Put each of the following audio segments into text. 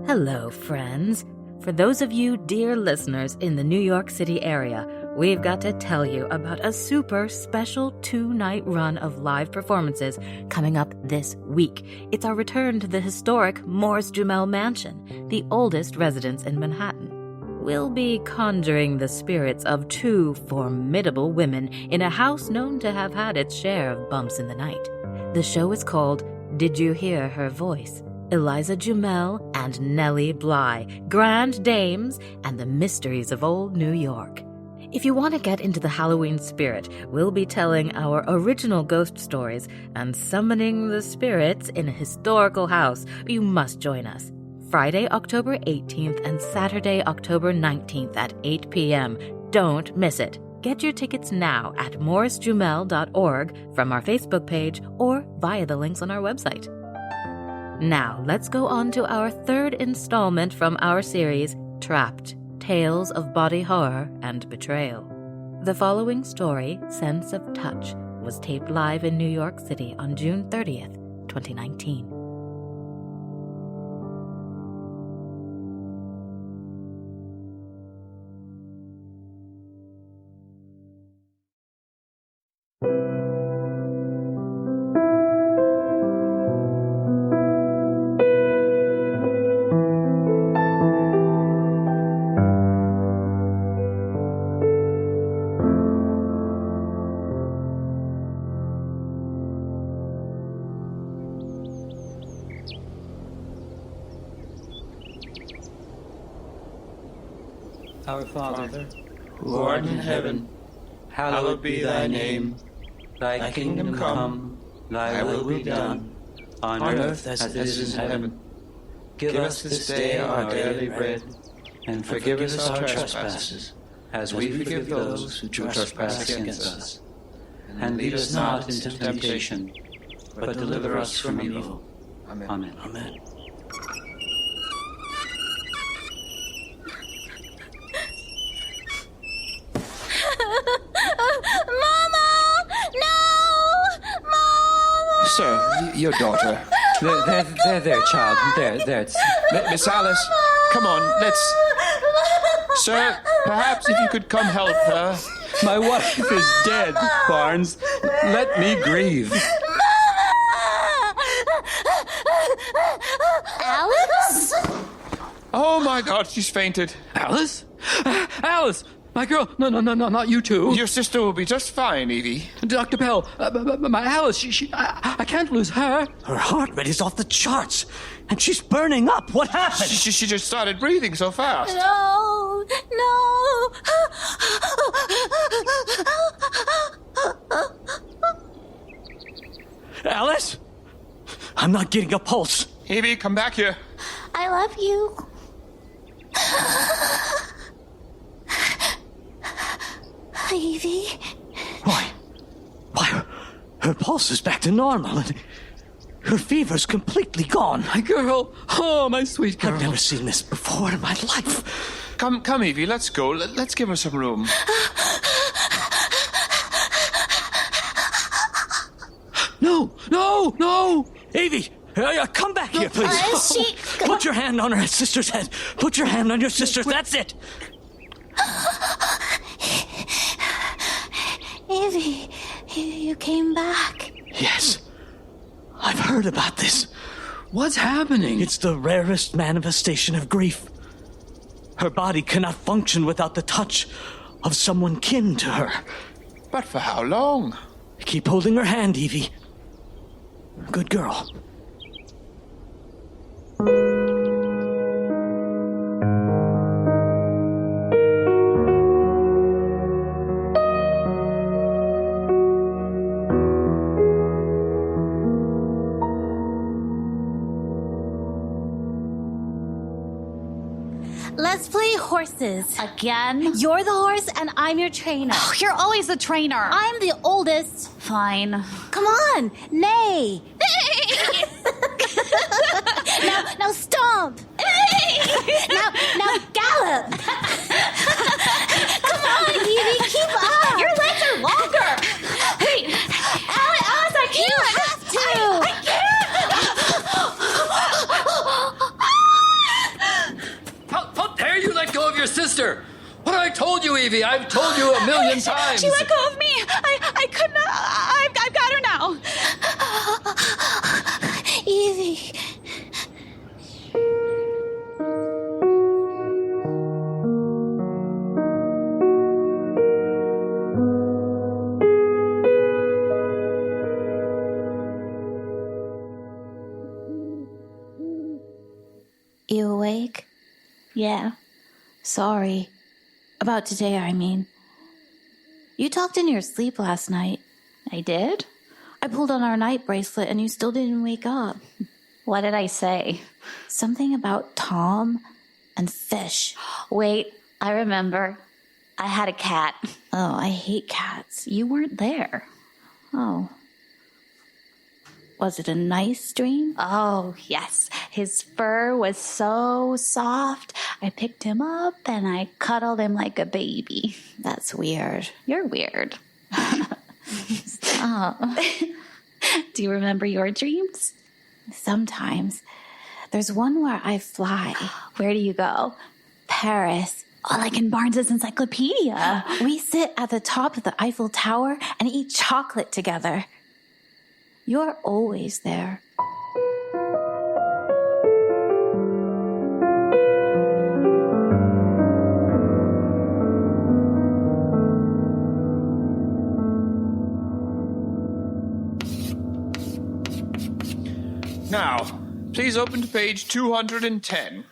Hello, friends. For those of you dear listeners in the New York City area, we've got to tell you about a super special 2-night run of live performances coming up this week. It's our return to the historic Morris Jumel Mansion, the oldest residence in Manhattan. We'll be conjuring the spirits of 2 formidable women in a house known to have had its share of bumps in the night. The show is called Did You Hear Her Voice? Eliza Jumel and Nellie Bly, Grand Dames and the Mysteries of Old New York. If you want to get into the Halloween spirit, we'll be telling our original ghost stories and summoning the spirits in a historical house. You must join us. Friday, October 18th and Saturday, October 19th at 8 p.m. Don't miss it. Get your tickets now at morrisjumel.org from our Facebook page or via the links on our website. Now, let's go on to our 3rd installment from our series, Trapped, Tales of Body Horror and Betrayal. The following story, Sense of Touch, was taped live in New York City on June 30th, 2019. Our Father, who art in heaven, hallowed be thy name. Thy kingdom come, thy will be done, on earth as it is in heaven. Give us this day our daily bread, and forgive us our trespasses, as we forgive those who trespass against us. And lead us not into temptation, but deliver us from evil. Amen. Amen. Sir, your daughter. There, child. There. Miss Alice, come on, let's... Sir, perhaps if you could come help her. My wife is dead, Barnes. Let me grieve. Alice? Oh my God, she's fainted. Alice? Alice! My girl, no, not you two. Your sister will be just fine, Evie. Dr. Bell, my Alice, I can't lose her. Her heart rate is off the charts, and she's burning up. What happened? She just started breathing so fast. No. Alice? I'm not getting a pulse. Evie, come back here. I love you. Evie? Why, her pulse is back to normal, and her fever's completely gone. My girl, oh, my sweet girl. I've never seen this before in my life. Come, Evie, let's go. Let's give her some room. No! Evie, come back here, please. Put your hand on her sister's head. Put your hand on your sister's. That's it. Evie, you came back. Yes. I've heard about this. What's happening? It's the rarest manifestation of grief. Her body cannot function without the touch of someone kin to her. But for how long? Keep holding her hand, Evie. Good girl. Let's play horses. Again? You're the horse and I'm your trainer. Oh, you're always the trainer. I'm the oldest. Fine. Come on, neigh. now stomp. now gallop. Come on, Evie, keep up. Your legs are longer. Wait, Alice, I can't. You have to. I can't. Evie. I've told you a million times. She let go of me. I couldn't. I've got her now. Evie. You awake? Yeah. Sorry. About today, I mean. You talked in your sleep last night. I did? I pulled on our night bracelet and you still didn't wake up. What did I say? Something about Tom and fish. Wait, I remember. I had a cat. Oh, I hate cats. You weren't there. Oh. Was it a nice dream? Oh, yes. His fur was so soft. I picked him up and I cuddled him like a baby. That's weird. You're weird. Stop. Do you remember your dreams? Sometimes. There's one where I fly. Where do you go? Paris. Oh, like in Barnes's encyclopedia. We sit at the top of the Eiffel Tower and eat chocolate together. You're always there. Now, please open to page 210.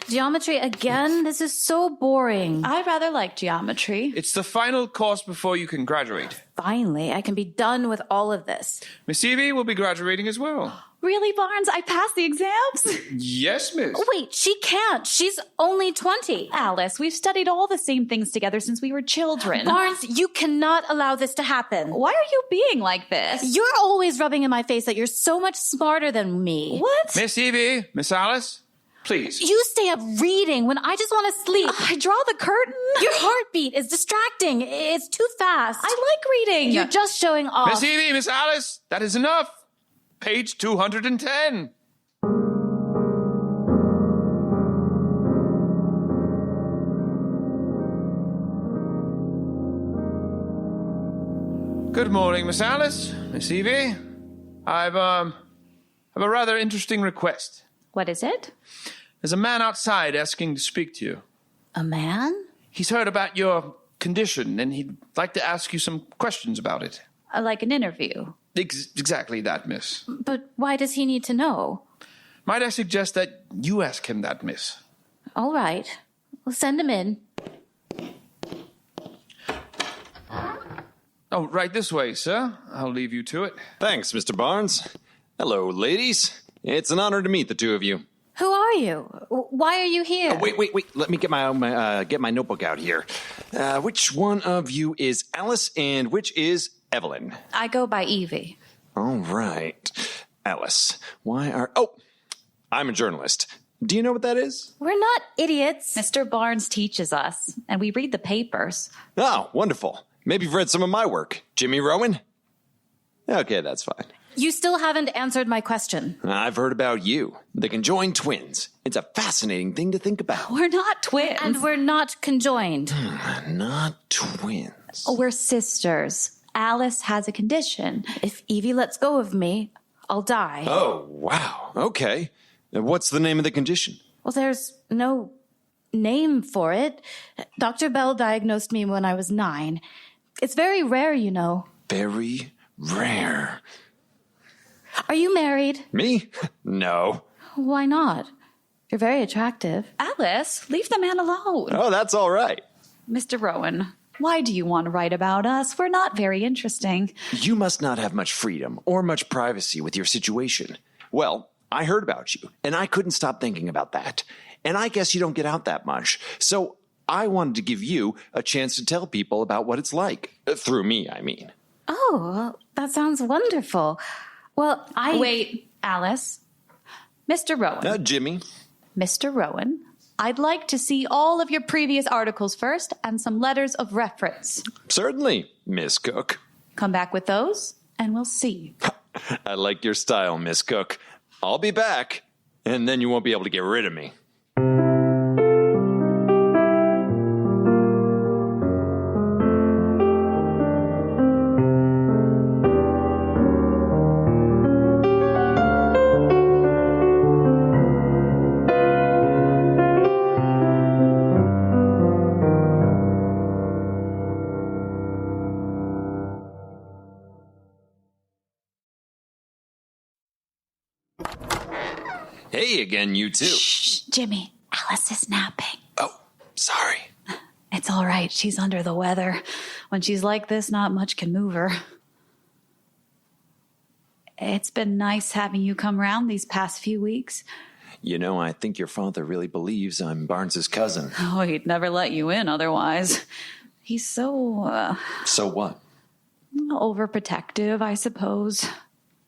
Geometry again? This is so boring. I rather like geometry. It's the final course before you can graduate. Finally, I can be done with all of this. Miss Evie will be graduating as well. Really, Barnes? I passed the exams? Yes, miss. Wait, she can't. She's only 20. Alice, we've studied all the same things together since we were children. Barnes, you cannot allow this to happen. Why are you being like this? You're always rubbing in my face that you're so much smarter than me. What? Miss Evie, Miss Alice, please. You stay up reading when I just want to sleep. I draw the curtain. Your heartbeat is distracting. It's too fast. I like reading. You're just showing off. Miss Evie, Miss Alice, that is enough. Page 210. Good morning, Miss Alice, Miss Evie. I've a rather interesting request. What is it? There's a man outside asking to speak to you. A man? He's heard about your condition, and he'd like to ask you some questions about it. Like an interview. Exactly that, miss. But why does he need to know? Might I suggest that you ask him that, miss? All right. We'll send him in. Oh, right this way, sir. I'll leave you to it. Thanks, Mr. Barnes. Hello, ladies. It's an honor to meet the two of you. Who are you? Why are you here? Oh, wait. Let me get my notebook out here. Which one of you is Alice and which is Evelyn? I go by Evie. All right. Alice, I'm a journalist. Do you know what that is? We're not idiots. Mr. Barnes teaches us, and we read the papers. Oh, wonderful. Maybe you've read some of my work. Jimmy Rowan? Okay, that's fine. You still haven't answered my question. I've heard about you, the conjoined twins. It's a fascinating thing to think about. We're not twins. And we're not conjoined. Not twins. We're sisters. Alice has a condition. If Evie lets go of me, I'll die. Oh, wow. Okay. What's the name of the condition? Well, there's no name for it. Dr. Bell diagnosed me when I was 9. It's very rare, you know. Very rare. Are you married? Me? No. Why not? You're very attractive. Alice, leave the man alone. Oh, that's all right. Mr. Rowan, why do you want to write about us? We're not very interesting. You must not have much freedom or much privacy with your situation. Well, I heard about you, and I couldn't stop thinking about that. And I guess you don't get out that much. So I wanted to give you a chance to tell people about what it's like. Through me, I mean. Oh, that sounds wonderful. Well, Wait, Alice. Mr. Rowan. Jimmy. Mr. Rowan, I'd like to see all of your previous articles first and some letters of reference. Certainly, Miss Cook. Come back with those, and we'll see. I like your style, Miss Cook. I'll be back, and then you won't be able to get rid of me. Hey again, you two. Shh, Jimmy. Alice is napping. Oh, sorry. It's all right. She's under the weather. When she's like this, not much can move her. It's been nice having you come round these past few weeks. You know, I think your father really believes I'm Barnes's cousin. Oh, he'd never let you in otherwise. He's so, So what? overprotective, I suppose.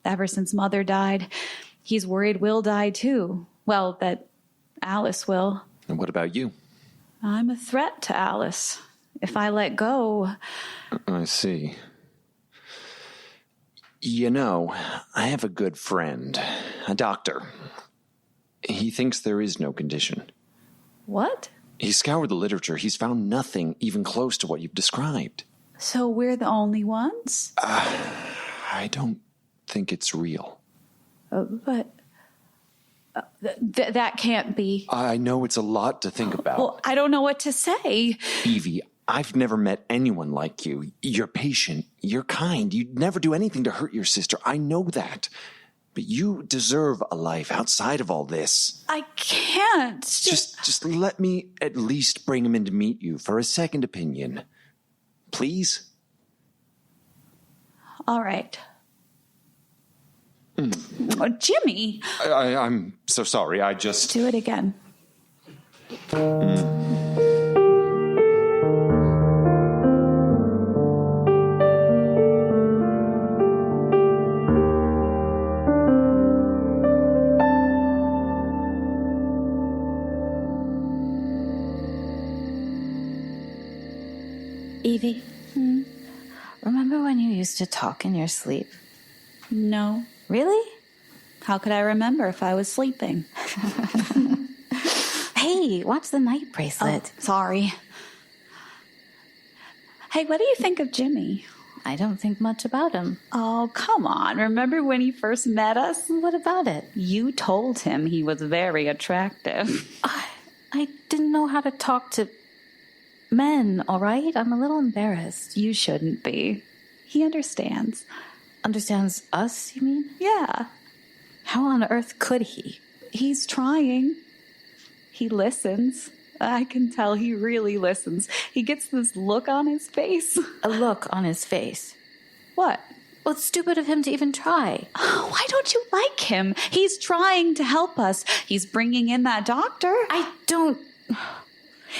Ever since Mother died, he's worried we'll die too. Well, that Alice will. And what about you? I'm a threat to Alice. If I let go... I see. You know, I have a good friend, a doctor. He thinks there is no condition. What? He scoured the literature. He's found nothing even close to what you've described. So we're the only ones? I don't think it's real. But... that can't be. I know it's a lot to think about. Well, I don't know what to say. Evie, I've never met anyone like you. You're patient. You're kind. You'd never do anything to hurt your sister. I know that. But you deserve a life outside of all this. I can't. Just let me at least bring him in to meet you for a second opinion. Please? All right. Oh, Jimmy. I'm so sorry. I just... Do it again. Evie, remember when you used to talk in your sleep? No. Really? How could I remember if I was sleeping? Hey, watch the night bracelet. Oh, sorry. Hey, what do you think of Jimmy? I don't think much about him. Oh, come on. Remember when he first met us? What about it? You told him he was very attractive. I didn't know how to talk to men, all right? I'm a little embarrassed. You shouldn't be. He understands. Understands us, you mean? Yeah. How on earth could he? He's trying. He listens. I can tell he really listens. He gets this look on his face. A look on his face? What? Well, it's stupid of him to even try. Oh, why don't you like him? He's trying to help us. He's bringing in that doctor. I don't...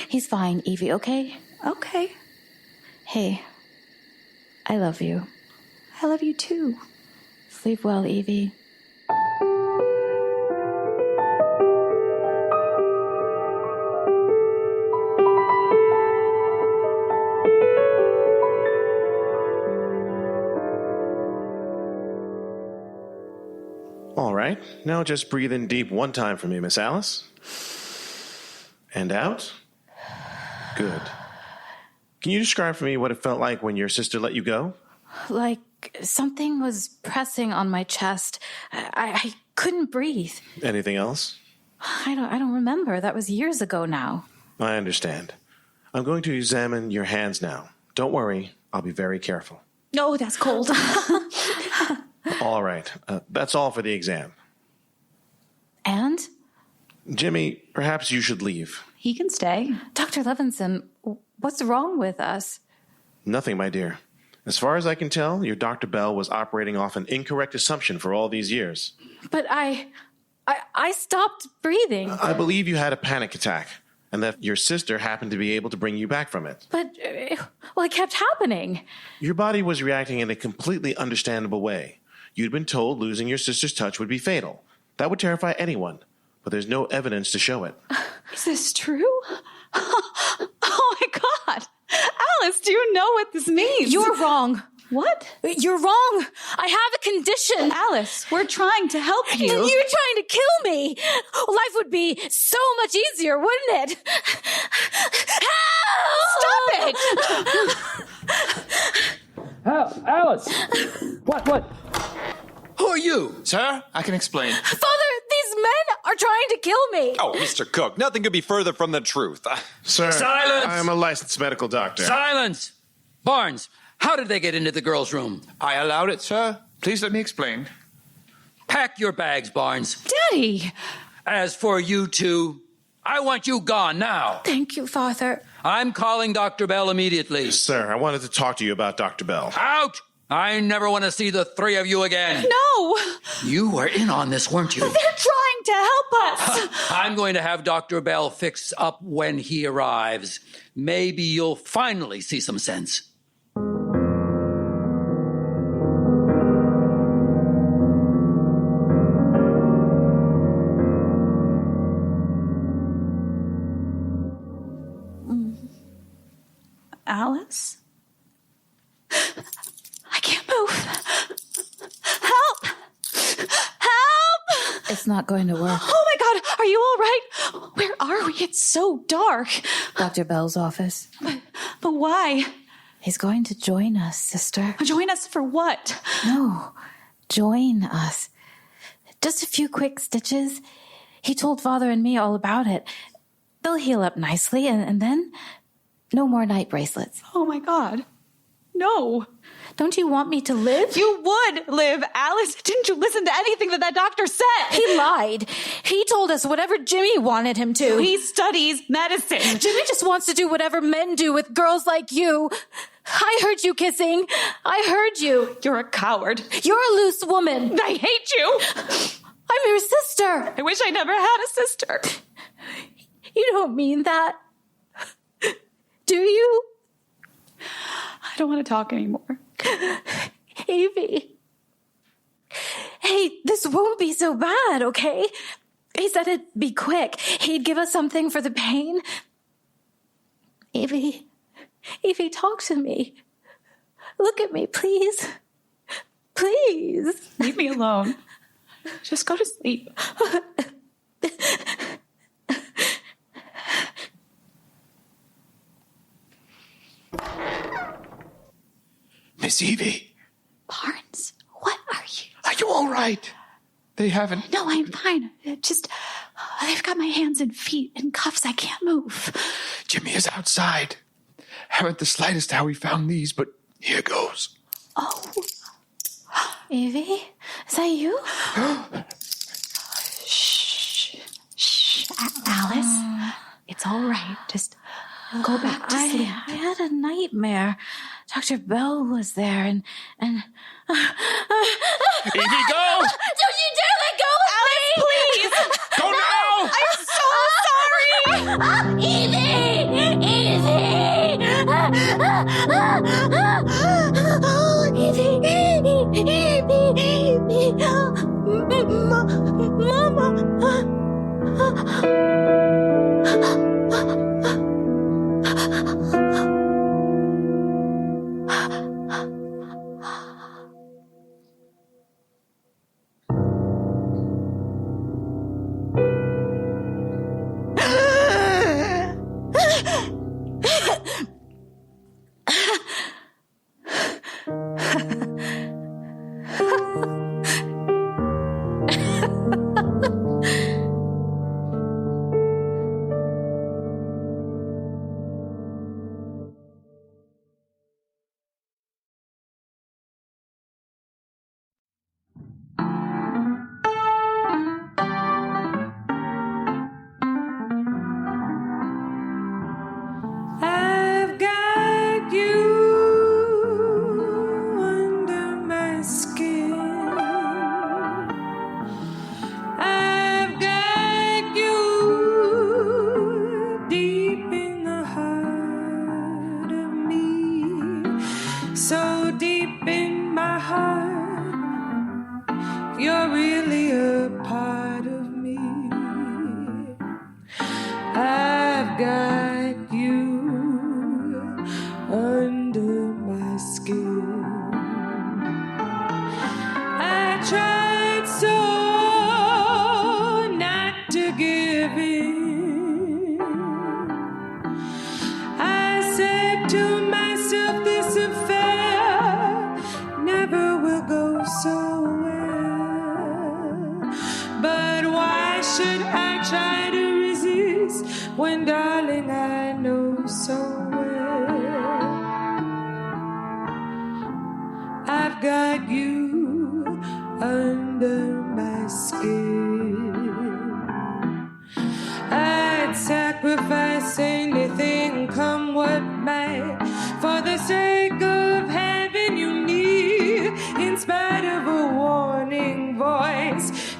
He's fine, Evie, okay? Okay. Hey, I love you. I love you too. Sleep well, Evie. All right. Now just breathe in deep one time for me, Miss Alice. And out. Good. Can you describe for me what it felt like when your sister let you go? Like something was pressing on my chest. I couldn't breathe. Anything else? I don't remember. That was years ago now. I understand. I'm going to examine your hands now. Don't worry. I'll be very careful. No, that's cold. All right. That's all for the exam. And? Jimmy, perhaps you should leave. He can stay. Dr. Levenson, what's wrong with us? Nothing, my dear. As far as I can tell, your Dr. Bell was operating off an incorrect assumption for all these years. But I stopped breathing. I believe you had a panic attack, and that your sister happened to be able to bring you back from it. But, it kept happening. Your body was reacting in a completely understandable way. You'd been told losing your sister's touch would be fatal. That would terrify anyone, but there's no evidence to show it. Is this true? Oh my God. Alice, do you know what this means? You're wrong. What? You're wrong. I have a condition. Alice, we're trying to help you. You're trying to kill me. Life would be so much easier, wouldn't it? Help! Stop it! Alice! What? Who are you? Sir, I can explain. Father, these men are trying to kill me. Oh, Mr. Cook, nothing could be further from the truth. Sir, Silence! I'm a licensed medical doctor. Silence! Barnes, how did they get into the girls' room? I allowed it, sir. Please let me explain. Pack your bags, Barnes. Daddy! As for you two, I want you gone now. Thank you, Father. I'm calling Dr. Bell immediately. Sir, I wanted to talk to you about Dr. Bell. Out! I never want to see the three of you again. No! You were in on this, weren't you? They're trying to help us. I'm going to have Dr. Bell fix up when he arrives. Maybe you'll finally see some sense. Alice? I can't move. Help! Help! It's not going to work. Oh my God, are you all right? Where are we? It's so dark. Dr. Bell's office. But why? He's going to join us, sister. Join us for what? No, join us. Just a few quick stitches. He told Father and me all about it. They'll heal up nicely, and then no more night bracelets. Oh my God. No. Don't you want me to live? You would live, Alice. Didn't you listen to anything that doctor said? He lied. He told us whatever Jimmy wanted him to. He studies medicine. Jimmy just wants to do whatever men do with girls like you. I heard you kissing. I heard you. You're a coward. You're a loose woman. I hate you. I'm your sister. I wish I never had a sister. You don't mean that. Do you? I don't want to talk anymore. Evie. Hey, this won't be so bad, okay? He said it'd be quick. He'd give us something for the pain. Evie, talk to me. Look at me, please. Please. Leave me alone. Just go to sleep. Miss Evie. Barnes, what are you? Are you all right? They haven't... No, I'm fine. Just, they've got my hands and feet in cuffs. I can't move. Jimmy is outside. Haven't the slightest how he found these, but here goes. Oh. Evie, is that you? Shh. Alice, it's all right. Just go back to sleep. I had a nightmare. Dr. Bell was there and Evie, go! Don't you dare let go of me! Please! Go now! I'm so sorry!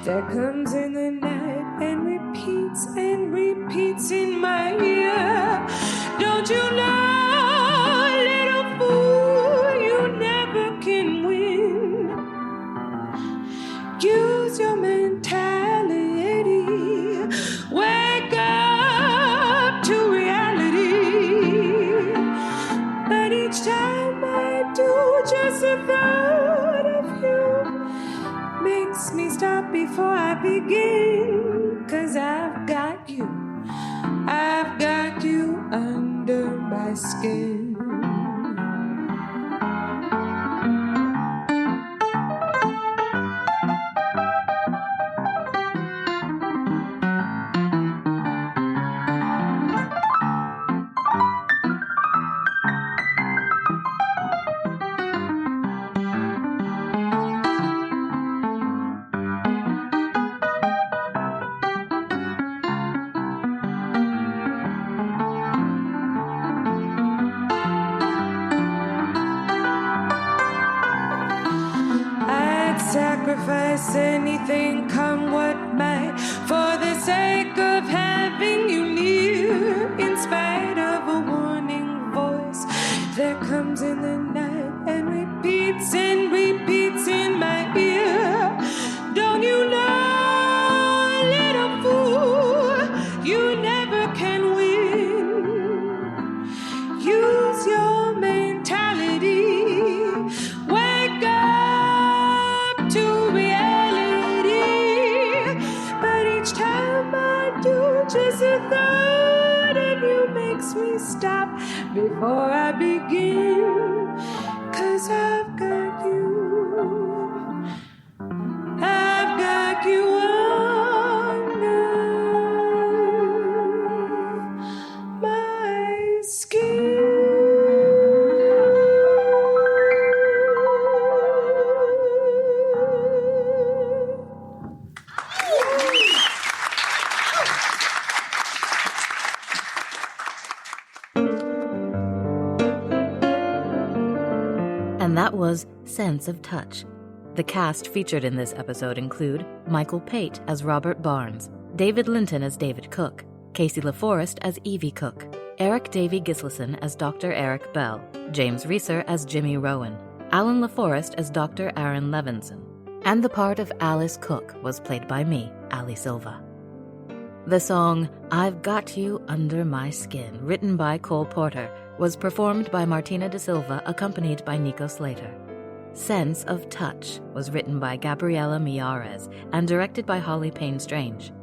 that comes in the night and repeats in my ear. Don't you know, little fool, you never can win. Use your mentality. Wake up to reality. But each time I do, just the thought of you makes me stop before I begin. 'Cause I've got you under my skin. Sacrifice anything, come what might, for the sake of having you near. In spite of a warning voice that comes in the night and repeats in my ear. Don't you know, little fool, you never can win. Use your mentality. Wake up to reality. But each time I do, just the thought of you makes me stop before I begin. 'Cause I've got you under my skin. And that was Sense of Touch. The cast featured in this episode include Michael Pate as Robert Barnes, David Linton as David Cook, Kacie Laforest as Evie Cook, Eirik Davey-Gislason as Dr. Eric Bell, James Rieser as Jimmy Rowan, Alan Laforest as Dr. Aaron Levenson, and the part of Alice Cook was played by me, Ali Silva. The song I've Got You Under My Skin, written by Cole Porter, was performed by Martina DaSilva, accompanied by Nico Sleator. Sense of Touch was written by Gabriella Miyares and directed by Payne-Strange.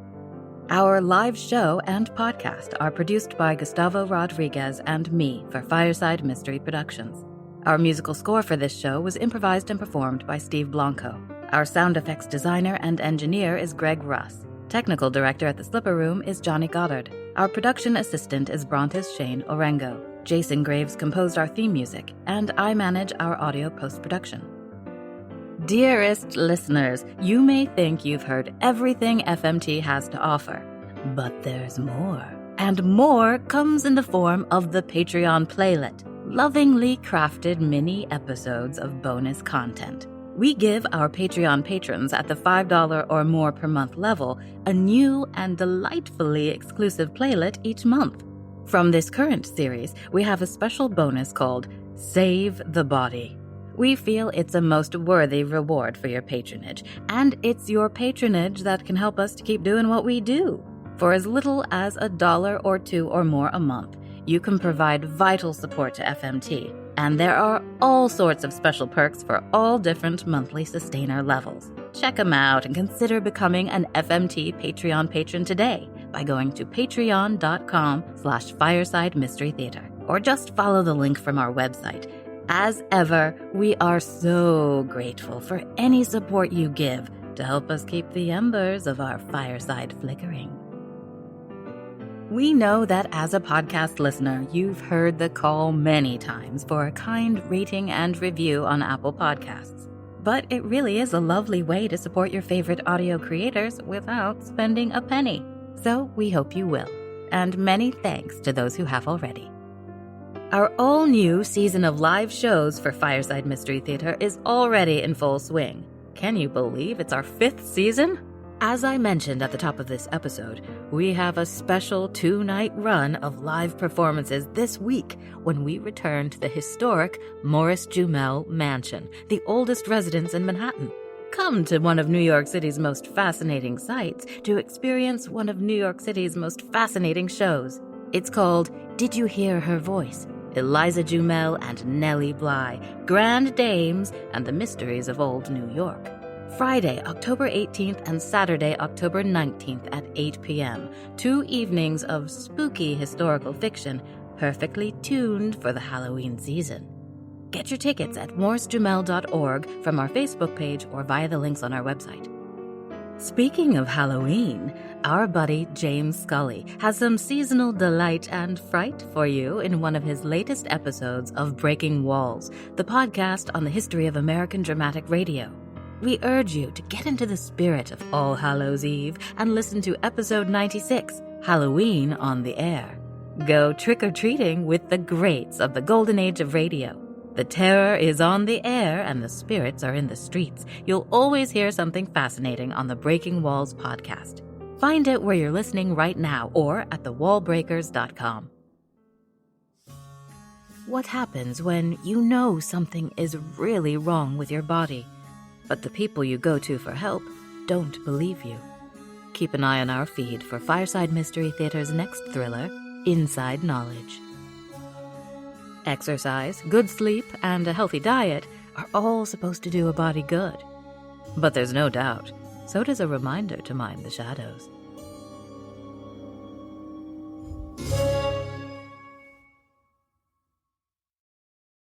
Our live show and podcast are produced by Gustavo Rodriguez and me for Fireside Mystery Productions. Our musical score for this show was improvised and performed by Steve Blanco. Our sound effects designer and engineer is Greg Russ. Technical director at the Slipper Room is Johnny Goddard. Our production assistant is Brontes Shane Orengo. Jason Graves composed our theme music, and I manage our audio post-production. Dearest listeners, you may think you've heard everything FMT has to offer, but there's more. And more comes in the form of the Patreon playlet, lovingly crafted mini episodes of bonus content. We give our Patreon patrons at the $5 or more per month level a new and delightfully exclusive playlet each month. From this current series, we have a special bonus called Save the Body. We feel it's a most worthy reward for your patronage, and it's your patronage that can help us to keep doing what we do. For as little as $1 or $2 or more a month, you can provide vital support to FMT, and there are all sorts of special perks for all different monthly sustainer levels. Check them out and consider becoming an FMT Patreon patron today by going to patreon.com/Fireside Mystery Theater, or just follow the link from our website. As ever, we are so grateful for any support you give to help us keep the embers of our fireside flickering. We know that as a podcast listener, you've heard the call many times for a kind rating and review on Apple Podcasts. But it really is a lovely way to support your favorite audio creators without spending a penny. So we hope you will. And many thanks to those who have already. Our all-new season of live shows for Fireside Mystery Theater is already in full swing. Can you believe it's our 5th season? As I mentioned at the top of this episode, we have a special 2-night run of live performances this week when we return to the historic Morris Jumel Mansion, the oldest residence in Manhattan. Come to one of New York City's most fascinating sites to experience one of New York City's most fascinating shows. It's called Did You Hear Her Voice? Eliza Jumel and Nellie Bly, Grand Dames and the Mysteries of Old New York. Friday, October 18th and Saturday, October 19th at 8 p.m. 2 evenings of spooky historical fiction, perfectly tuned for the Halloween season. Get your tickets at morrisjumel.org from our Facebook page or via the links on our website. Speaking of Halloween, our buddy James Scully has some seasonal delight and fright for you in one of his latest episodes of Breaking Walls, the podcast on the history of American dramatic radio. We urge you to get into the spirit of All Hallows Eve and listen to episode 96, Halloween on the Air. Go trick-or-treating with the greats of the golden age of radio. The terror is on the air and the spirits are in the streets. You'll always hear something fascinating on the Breaking Walls podcast. Find it where you're listening right now or at thewallbreakers.com. What happens when you know something is really wrong with your body, but the people you go to for help don't believe you? Keep an eye on our feed for Fireside Mystery Theater's next thriller, Inside Knowledge. Exercise, good sleep, and a healthy diet are all supposed to do a body good. But there's no doubt, so does a reminder to mind the shadows.